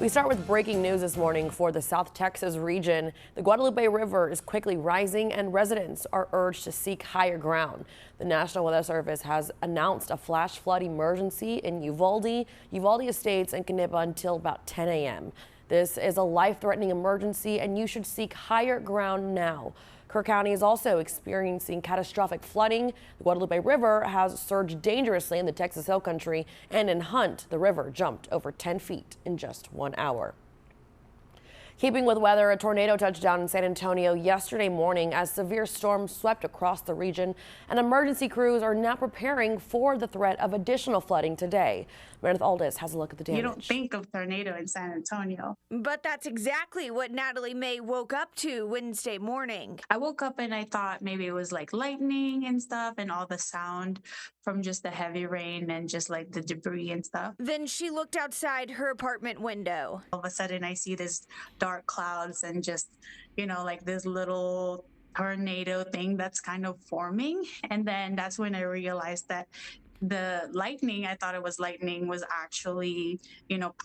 We start with breaking news this morning for the South Texas region. The Guadalupe River is quickly rising and residents are urged to seek higher ground. The National Weather Service has announced a flash flood emergency in Uvalde Estates and Canipa until about 10 a.m. This is a life-threatening emergency and you should seek higher ground now. Kerr County is also experiencing catastrophic flooding. The Guadalupe River has surged dangerously in the Texas Hill Country, and in Hunt, the river jumped over 10 feet in just 1 hour. Keeping with weather, a tornado touched down in San Antonio yesterday morning as severe storms swept across the region, and emergency crews are now preparing for the threat of additional flooding today. Meredith Aldis has a look at the damage. You don't think of tornado in San Antonio. But that's exactly what Natalie May woke up to Wednesday morning. I woke up and I thought maybe it was like lightning and stuff and all the sound from just the heavy rain and just like the debris and stuff. Then she looked outside her apartment window. All of a sudden I see this dark clouds and just, like this little tornado thing that's kind of forming. And then that's when I realized that the lightning, I thought it was lightning, was actually,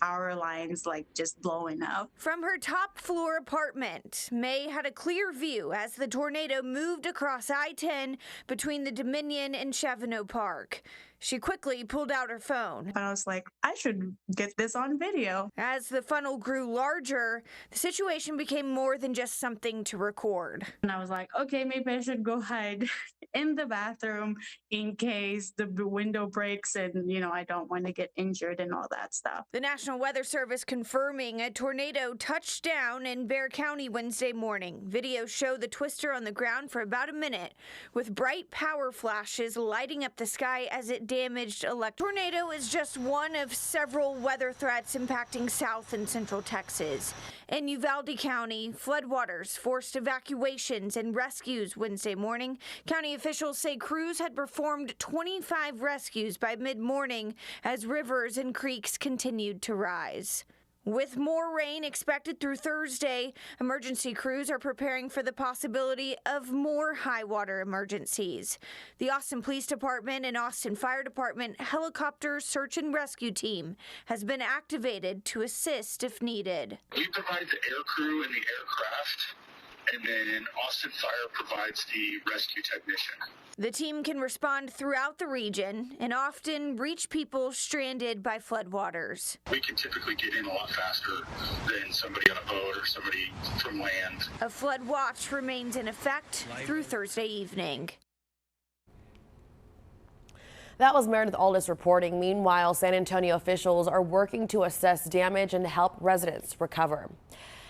power lines like just blowing up. From her top floor apartment, May had a clear view as the tornado moved across I-10 between the Dominion and Chavano Park. She quickly pulled out her phone. And I was like, I should get this on video. As the funnel grew larger, the situation became more than just something to record. And I was like, okay, maybe I should go hide in the bathroom in case the window breaks and, I don't want to get injured and all that stuff. The National Weather Service confirming a tornado touched down in Bexar County Wednesday morning. Videos show the twister on the ground for about a minute, with bright power flashes lighting up the sky as it damaged tornado is just one of several weather threats impacting South and Central Texas. In Uvalde County, floodwaters forced evacuations and rescues Wednesday morning. County officials say crews had performed 25 rescues by mid-morning as rivers and creeks continued to rise. With more rain expected through Thursday, emergency crews are preparing for the possibility of more high water emergencies. The Austin Police Department and Austin Fire Department helicopter search and rescue team has been activated to assist if needed. We provide the air crew and the aircraft, and then Austin Fire provides the rescue technician. The team can respond throughout the region and often reach people stranded by floodwaters. We can typically get in a lot faster than somebody on a boat or somebody from land. A flood watch remains in effect through Thursday evening. That was Meredith Aldis reporting. Meanwhile, San Antonio officials are working to assess damage and help residents recover.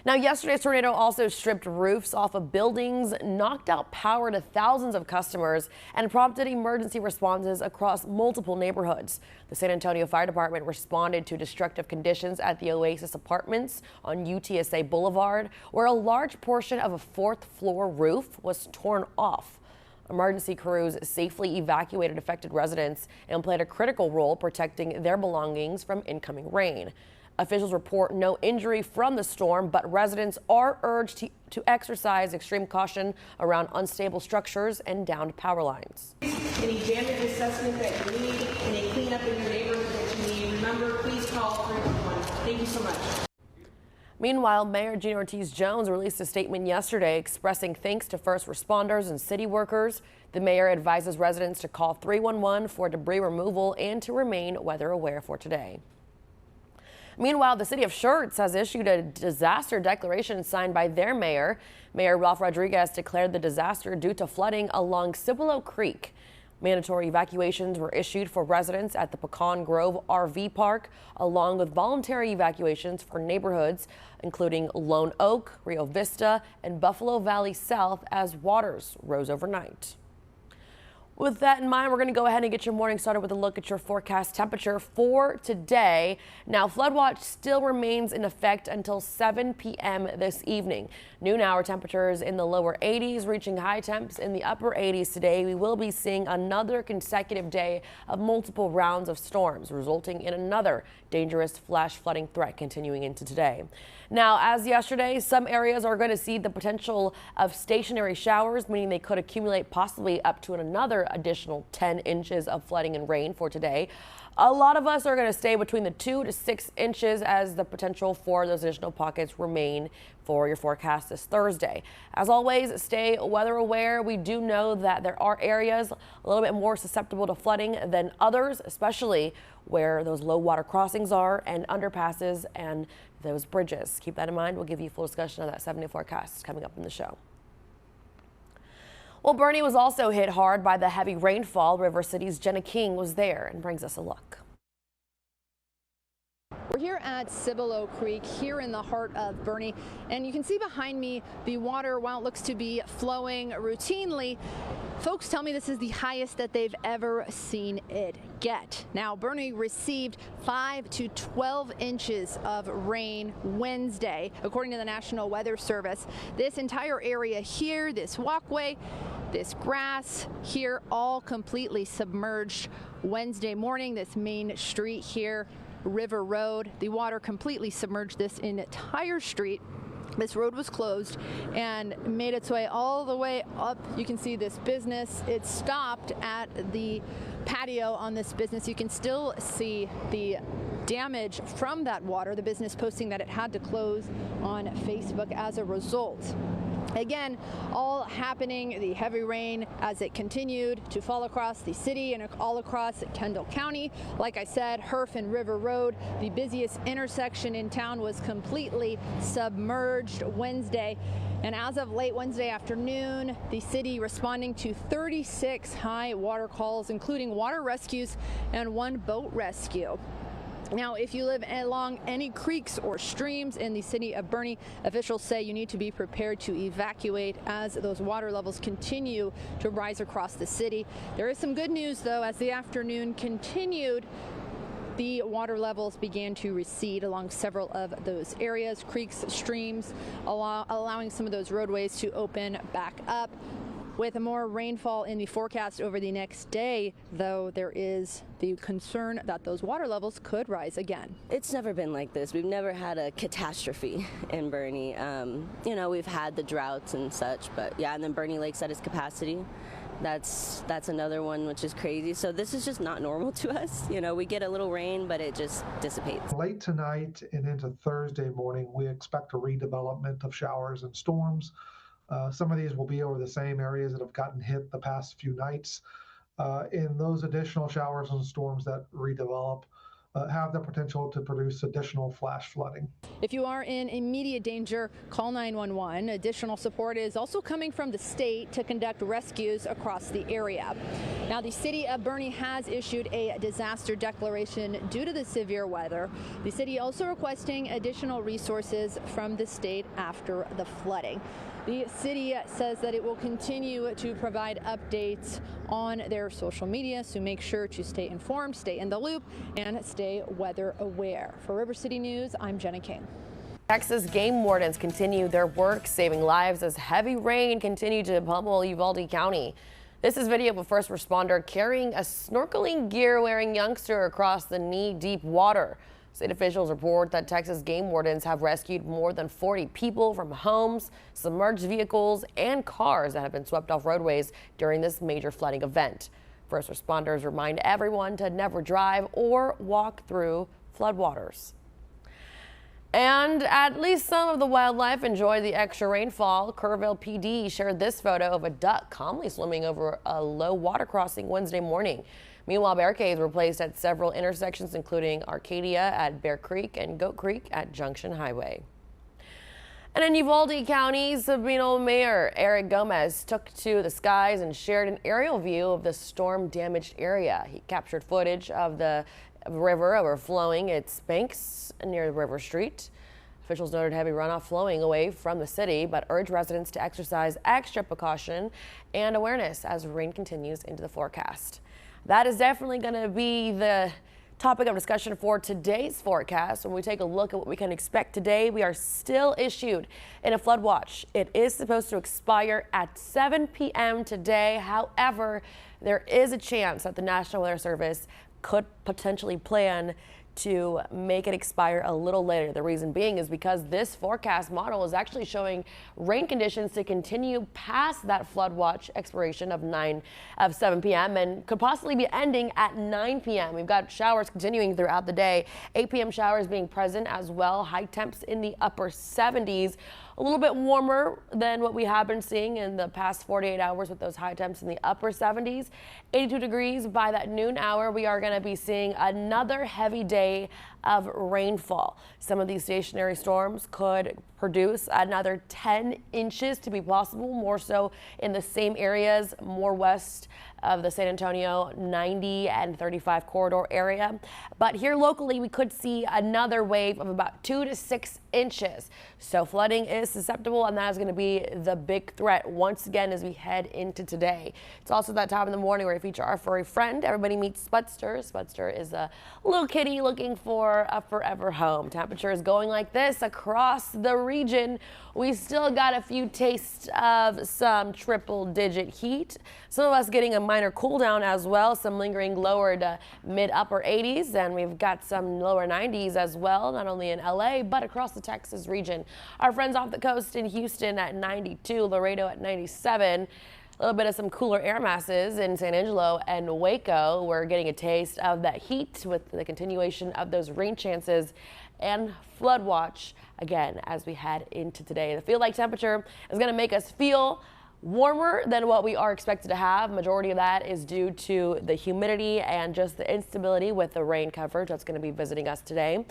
Now, yesterday's tornado also stripped roofs off of buildings, knocked out power to thousands of customers, and prompted emergency responses across multiple neighborhoods. The San Antonio Fire Department responded to destructive conditions at the Oasis Apartments on UTSA Boulevard, where a large portion of a fourth-floor roof was torn off. Emergency crews safely evacuated affected residents and played a critical role protecting their belongings from incoming rain. Officials report no injury from the storm, but residents are urged to exercise extreme caution around unstable structures and downed power lines. Any damage assessment that you need, any cleanup in your neighborhood that you need, remember, please call 311. Thank you so much. Meanwhile, Mayor Gina Ortiz-Jones released a statement yesterday expressing thanks to first responders and city workers. The mayor advises residents to call 311 for debris removal and to remain weather aware for today. Meanwhile, the city of Schertz has issued a disaster declaration signed by their mayor. Mayor Ralph Rodriguez declared the disaster due to flooding along Cibolo Creek. Mandatory evacuations were issued for residents at the Pecan Grove RV Park, along with voluntary evacuations for neighborhoods, including Lone Oak, Rio Vista, and Buffalo Valley South as waters rose overnight. With that in mind, we're going to go ahead and get your morning started with a look at your forecast temperature for today. Now, flood watch still remains in effect until 7 p.m. this evening. Noon hour temperatures in the lower 80s, reaching high temps in the upper 80s today. We will be seeing another consecutive day of multiple rounds of storms, resulting in another dangerous flash flooding threat continuing into today. Now, as yesterday, some areas are going to see the potential of stationary showers, meaning they could accumulate possibly up to another additional 10 inches of flooding and rain for today. A lot of us are going to stay between the 2 to 6 inches as the potential for those additional pockets remain for your forecast this Thursday. As always, stay weather aware. We do know that there are areas a little bit more susceptible to flooding than others, especially where those low water crossings are and underpasses and those bridges. Keep that in mind. We'll give you a full discussion of that 7-day forecast coming up in the show. Well, Boerne was also hit hard by the heavy rainfall. River City's Jenna King was there and brings us a look. We're here at Cibolo Creek here in the heart of Boerne, and you can see behind me the water, while it looks to be flowing routinely, folks tell me this is the highest that they've ever seen it get. Now, Boerne received 5 to 12 inches of rain Wednesday, according to the National Weather Service. This entire area here, this walkway, this grass here, all completely submerged Wednesday morning. This main street here, River Road, the water completely submerged this entire street. This road was closed and made its way all the way up. You can see this business. It stopped at the patio on this business. You can still see the damage from that water. The business posting that it had to close on Facebook as a result. Again, all happening, the heavy rain as it continued to fall across the city and all across Kendall County. Like I said, Herf and River Road, the busiest intersection in town, was completely submerged Wednesday. And as of late Wednesday afternoon, the city responding to 36 high water calls, including water rescues and 1 boat rescue. Now, if you live along any creeks or streams in the city of Boerne, officials say you need to be prepared to evacuate as those water levels continue to rise across the city. There is some good news, though. As the afternoon continued, the water levels began to recede along several of those areas, creeks, streams, allowing some of those roadways to open back up. With more rainfall in the forecast over the next day, though, there is the concern that those water levels could rise again. It's never been like this. We've never had a catastrophe in Boerne. You know, we've had the droughts and such, but yeah, and then Boerne Lake's at its capacity. That's another one, which is crazy. So this is just not normal to us. You know, we get a little rain, but it just dissipates. Late tonight and into Thursday morning, we expect a redevelopment of showers and storms. Some of these will be over the same areas that have gotten hit the past few nights. And those additional showers and storms that redevelop have the potential to produce additional flash flooding. If you are in immediate danger, call 911. Additional support is also coming from the state to conduct rescues across the area. Now, the city of Boerne has issued a disaster declaration due to the severe weather. The city also requesting additional resources from the state after the flooding. The city says that it will continue to provide updates on their social media, so make sure to stay informed, stay in the loop, and stay weather aware. For River City News, I'm Jenna King. Texas Game Wardens continue their work saving lives as heavy rain continued to pummel Uvalde County. This is video of a first responder carrying a snorkeling gear-wearing youngster across the knee-deep water. State officials report that Texas Game Wardens have rescued more than 40 people from homes, submerged vehicles, and cars that have been swept off roadways during this major flooding event. First responders remind everyone to never drive or walk through floodwaters. And at least some of the wildlife enjoyed the extra rainfall. Kerrville PD shared this photo of a duck calmly swimming over a low water crossing Wednesday morning. Meanwhile, barricades were placed at several intersections, including Arcadia at Bear Creek and Goat Creek at Junction Highway. And in Uvalde County, Sabino Mayor Eric Gomez took to the skies and shared an aerial view of the storm-damaged area. He captured footage of the river overflowing its banks near River Street. Officials noted heavy runoff flowing away from the city, but urged residents to exercise extra precaution and awareness as rain continues into the forecast. That is definitely going to be the topic of discussion for today's forecast. When we take a look at what we can expect today, we are still issued in a flood watch. It is supposed to expire at 7 p.m. today. However, there is a chance that the National Weather Service could potentially plan to make it expire a little later. The reason being is because this forecast model is actually showing rain conditions to continue past that flood watch expiration of 7 p.m. and could possibly be ending at 9 p.m. We've got showers continuing throughout the day. 8 p.m. showers being present as well. High temps in the upper 70s. A little bit warmer than what we have been seeing in the past 48 hours with those high temps in the upper 70s. 82 degrees by that noon hour. We are going to be seeing another heavy day of rainfall. Some of these stationary storms could produce another 10 inches to be possible, more so in the same areas more west of the San Antonio 90 and 35 corridor area. But here locally, we could see another wave of about 2 to 6 inches. So flooding is susceptible, and that is going to be the big threat once again as we head into today. It's also that time in the morning where we feature our furry friend. Everybody meets Sputzer. Sputzer is a little kitty looking for a forever home. Temperature is going like this across the region. We still got a few tastes of some triple-digit heat. Some of us getting a minor cool down as well, some lingering lower to mid-upper 80s, and we've got some lower 90s as well, not only in LA, but across the Texas region. Our friends off the coast in Houston at 92, Laredo at 97. A little bit of some cooler air masses in San Angelo and Waco. We're getting a taste of that heat with the continuation of those rain chances and flood watch again as we head into today. The feel like temperature is going to make us feel warmer than what we are expected to have. Majority of that is due to the humidity and just the instability with the rain coverage that's going to be visiting us today.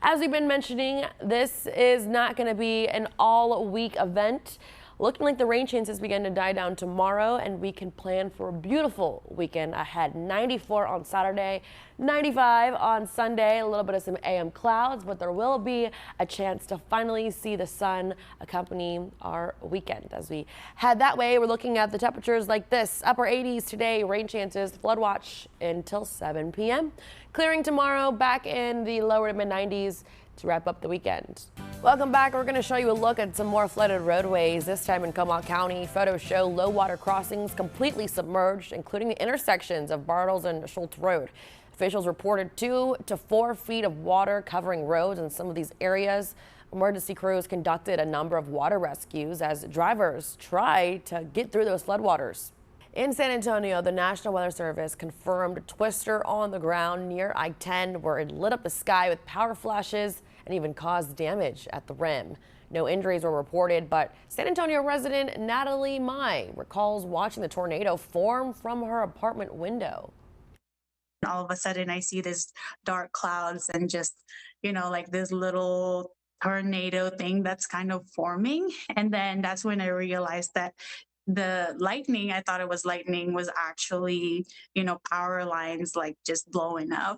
As we've been mentioning, this is not going to be an all-week event. Looking like the rain chances begin to die down tomorrow, and we can plan for a beautiful weekend ahead. 94 on Saturday, 95 on Sunday, a little bit of some AM clouds, but there will be a chance to finally see the sun accompany our weekend. As we head that way, we're looking at the temperatures like this. Upper 80s today, rain chances, flood watch until 7 p.m. Clearing tomorrow, back in the lower to mid 90s to wrap up the weekend. Welcome back. We're going to show you a look at some more flooded roadways, this time in Comal County. Photos show low water crossings completely submerged, including the intersections of Bartles and Schertz Road. Officials reported 2 to 4 feet of water covering roads in some of these areas. Emergency crews conducted a number of water rescues as drivers try to get through those floodwaters. In San Antonio, the National Weather Service confirmed a twister on the ground near I-10 where it lit up the sky with power flashes and even caused damage at the rim. No injuries were reported, but San Antonio resident Natalie Mai recalls watching the tornado form from her apartment window. All of a sudden, I see this dark clouds and just, like this little tornado thing that's kind of forming. And then that's when I realized that the lightning, I thought it was lightning, was actually, power lines like just blowing up.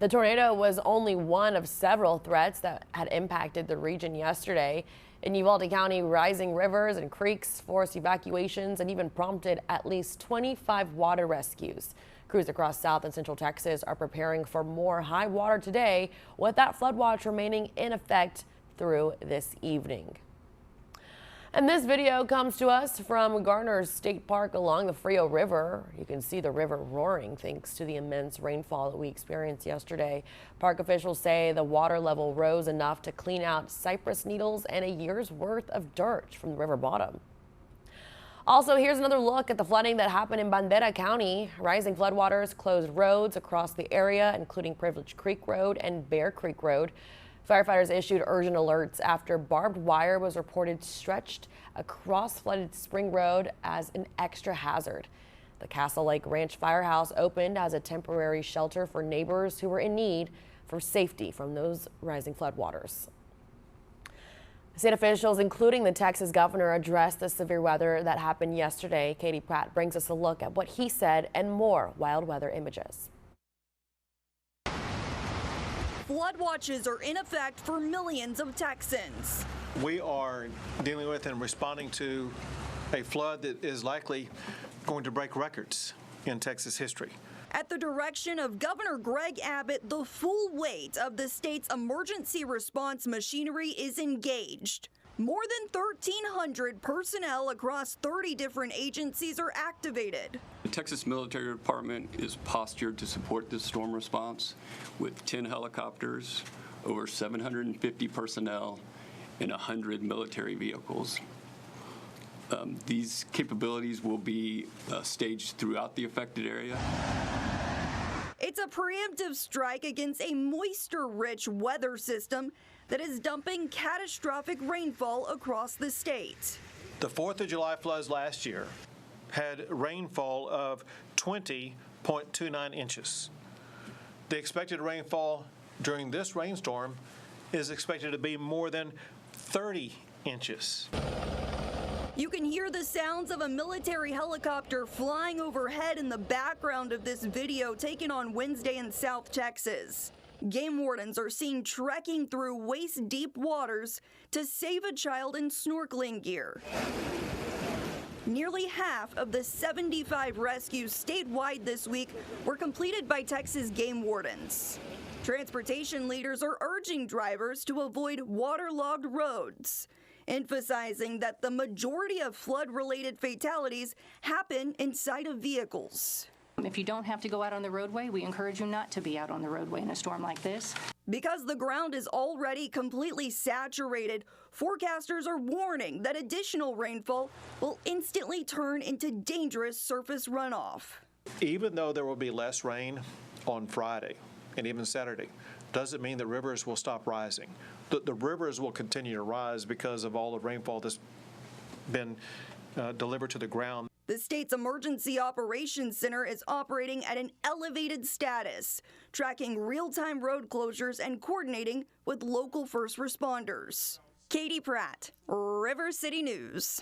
The tornado was only one of several threats that had impacted the region yesterday. In Uvalde County, rising rivers and creeks forced evacuations and even prompted at least 25 water rescues. Crews across South and Central Texas are preparing for more high water today, with that flood watch remaining in effect through this evening. And this video comes to us from Garner's State Park along the Frio River. You can see the river roaring thanks to the immense rainfall that we experienced yesterday. Park officials say the water level rose enough to clean out cypress needles and a year's worth of dirt from the river bottom. Also, here's another look at the flooding that happened in Bandera County. Rising floodwaters closed roads across the area, including Privilege Creek Road and Bear Creek Road. Firefighters issued urgent alerts after barbed wire was reported stretched across flooded Spring Road as an extra hazard. The Castle Lake Ranch Firehouse opened as a temporary shelter for neighbors who were in need for safety from those rising floodwaters. State officials, including the Texas governor, addressed the severe weather that happened yesterday. Katie Pratt brings us a look at what he said and more wild weather images. Flood watches are in effect for millions of Texans. We are dealing with and responding to a flood that is likely going to break records in Texas history. At the direction of Governor Greg Abbott, the full weight of the state's emergency response machinery is engaged. More than 1,300 personnel across 30 different agencies are activated. The Texas Military Department is postured to support this storm response with 10 helicopters, over 750 personnel, and 100 military vehicles. These capabilities will be staged throughout the affected area. It's a preemptive strike against a moisture-rich weather system that is dumping catastrophic rainfall across the state. The 4th of July floods last year had rainfall of 20.29 inches. The expected rainfall during this rainstorm is expected to be more than 30 inches. You can hear the sounds of a military helicopter flying overhead in the background of this video taken on Wednesday in South Texas. Game Wardens are seen trekking through waist-deep waters to save a child in snorkeling gear. Nearly half of the 75 rescues statewide this week were completed by Texas Game Wardens. Transportation leaders are urging drivers to avoid waterlogged roads, emphasizing that the majority of flood-related fatalities happen inside of vehicles. If you don't have to go out on the roadway, we encourage you not to be out on the roadway in a storm like this. Because the ground is already completely saturated, forecasters are warning that additional rainfall will instantly turn into dangerous surface runoff. Even though there will be less rain on Friday and even Saturday, doesn't mean that rivers will stop rising. The rivers will continue to rise because of all the rainfall that's been delivered to the ground. The state's Emergency Operations Center is operating at an elevated status, tracking real-time road closures and coordinating with local first responders. Katie Pratt, River City News.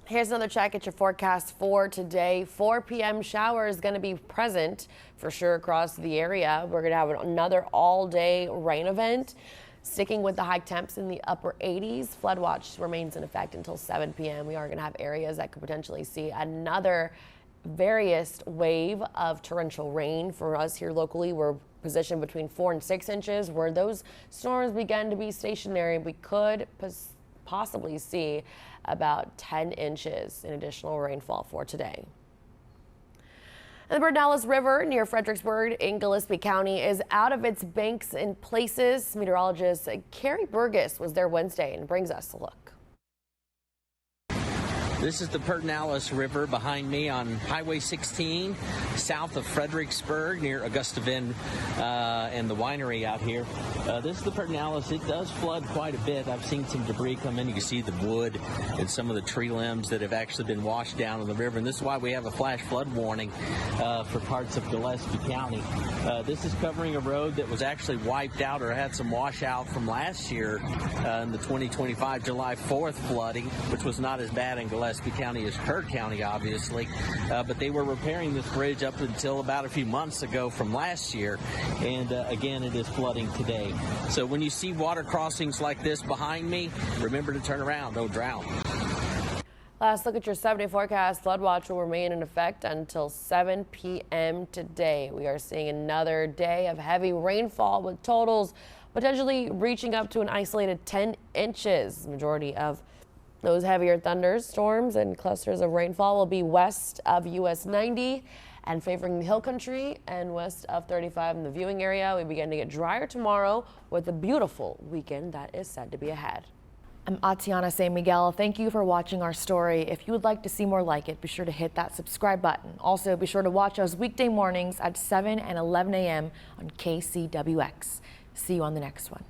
Here's another check at your forecast for today. 4 p.m. shower is going to be present for sure across the area. We're going to have another all-day rain event. Sticking with the high temps in the upper 80s, flood watch remains in effect until 7 p.m. We are going to have areas that could potentially see another various wave of torrential rain. For us here locally, we're positioned between 4 and 6 inches. Where those storms begin to be stationary, we could possibly see about 10 inches in additional rainfall for today. And the Pedernales River near Fredericksburg in Gillespie County is out of its banks in places. Meteorologist Carrie Burgess was there Wednesday and brings us a look. This is the Pedernales River behind me on Highway 16, south of Fredericksburg, near Augusta Bend and the winery out here. This is the Pedernales. It does flood quite a bit. I've seen some debris come in. You can see the wood and some of the tree limbs that have actually been washed down in the river. And this is why we have a flash flood warning for parts of Gillespie County. This is covering a road that was actually wiped out or had some washout from last year in the 2025 July 4th flooding, which was not as bad in Gillespie County as Kerr County, obviously, but they were repairing this bridge up until about a few months ago from last year, and again, it is flooding today. So when you see water crossings like this behind me, remember to turn around, don't drown. Last look at your 7-day forecast. Flood watch will remain in effect until 7 p.m. today. We are seeing another day of heavy rainfall with totals potentially reaching up to an isolated 10 inches. The majority of those heavier thunderstorms and clusters of rainfall will be west of US 90 and favoring the hill country and west of 35 in the viewing area. We begin to get drier tomorrow with a beautiful weekend that is said to be ahead. I'm Atiana San Miguel. Thank you for watching our story. If you would like to see more like it, be sure to hit that subscribe button. Also, be sure to watch us weekday mornings at 7 and 11 a.m. on KCWX. See you on the next one.